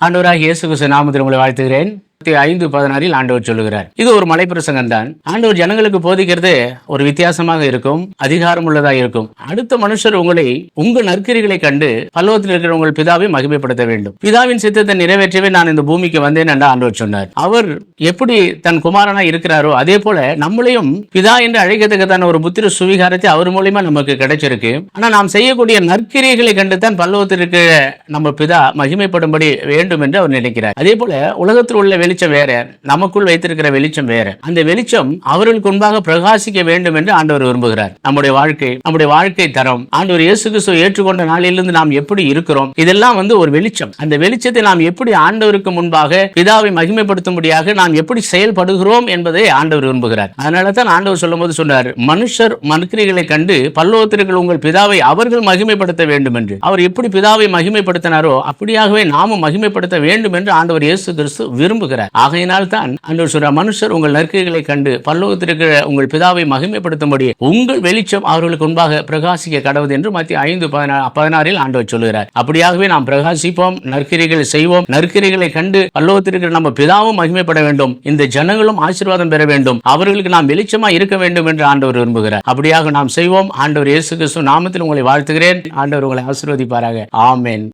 ஆண்டவராகிய இயேசு கிறிஸ்து நாமத்தில் உங்களை வாழ்த்துகிறேன். 5:16 ஆண்டவர் சொல்லுகிறார். இது ஒரு மலைப்பிரசங்கம் தான். ஆண்டவர் ஜனங்களுக்கு போதிக்கிறது ஒரு வித்தியாசமாக இருக்கும், அதிகாரம் உள்ளதா இருக்கும். அடுத்த மனுஷர் உங்களை உங்கள் நற்கிரிகளை கண்டு பல்லவத்தில் இருக்கிற உங்கள் பிதாவை மகிமைப்படுத்த வேண்டும். பிதாவின் சித்தத்தை நிறைவேற்றவே நான் இந்த பூமிக்கு வந்தேன் என்று ஆண்டவர் சொன்னார். அவர் எப்படி தன் குமாரனா இருக்கிறாரோ அதே போல நம்மளையும் பிதா என்று அழைக்கத்தக்கதான ஒரு புத்திர சுவிகாரத்தை அவர் மூலியமா நமக்கு கிடைச்சிருக்கு. ஆனா நாம் செய்யக்கூடிய நற்கிரிகளை கண்டு தான் பல்லவத்தில் இருக்கிற நம்ம பிதா மகிமைப்படும்படி வேண்டும் என்று அவர் நினைக்கிறார். அதே போல உலகத்தில் உள்ள வெளிச்சம் வேற, நமக்குள் வைத்திருக்கிற வெளிச்சம் வேற. அந்த வெளிச்சம் அவர்களுக்கு முன்பாக பிரகாசிக்க வேண்டும் என்று ஆண்டவர் விரும்புகிறார். நம்முடைய வாழ்க்கை தரம், ஆண்டவர் இயேசு கிறிஸ்துவை ஏற்றுக்கொண்ட நாளிலிருந்து நாம் எப்படி இருக்கிறோம், இதெல்லாம் ஒரு வெளிச்சம். அந்த வெளிச்சத்தை நாம் எப்படி ஆண்டவருக்கு முன்பாக பிதாவை மகிமைப்படுத்தும்படியாக நாம் எப்படி செயல்படுகிறோம் என்பதை ஆண்டவர் விரும்புகிறார். அதனால தான் ஆண்டவர் சொல்லும் போது சொன்னார், மனுஷர் மனுக்கிரிகளை கண்டு பல்லவத்திற்கு உங்கள் பிதாவை அவர்கள் மகிமைப்படுத்த வேண்டும் என்று. அவர் எப்படி பிதாவை மகிமைப்படுத்தினாரோ அப்படியாகவே நாமும் மகிமைப்படுத்த வேண்டும் என்று ஆண்டவர் இயேசு கிறிஸ்து விரும்புகிறார். ஆகையினால் தான் ஆண்டவர் சொல்றார், மனுஷர் உங்கள் நற்கிரிகளை கண்டு பரலோகத்திற்கு உங்கள் பிதாவை மகிமைப்படுத்தும்படி உங்கள் வெளிச்சம் அவர்களுக்கு முன்பாக பிரகாசிக்க கடவுது என்று மத்திய 5:16 ஆண்டவர் சொல்லுகிறார். அப்படியாகவே நாம் பிரகாசிப்போம், நற்கிரிகளை செய்வோம். நற்கிரிகளை கண்டு பரலோகத்திற்கு நம்ம பிதாவும் மகிமைப்பட வேண்டும், இந்த ஜனங்களும் ஆசீர்வாதம் பெற வேண்டும், அவர்களுக்கு நாம் வெளிச்சமா இருக்க வேண்டும் என்று ஆண்டவர் விரும்புகிறார். அப்படியாக நாம் செய்வோம். ஆண்டவர் இயேசு கிறிஸ்து நாமத்தில் உங்களை வாழ்த்துகிறேன். ஆண்டவர் உங்களை ஆசீர்வதிப்பாராக. ஆமென்.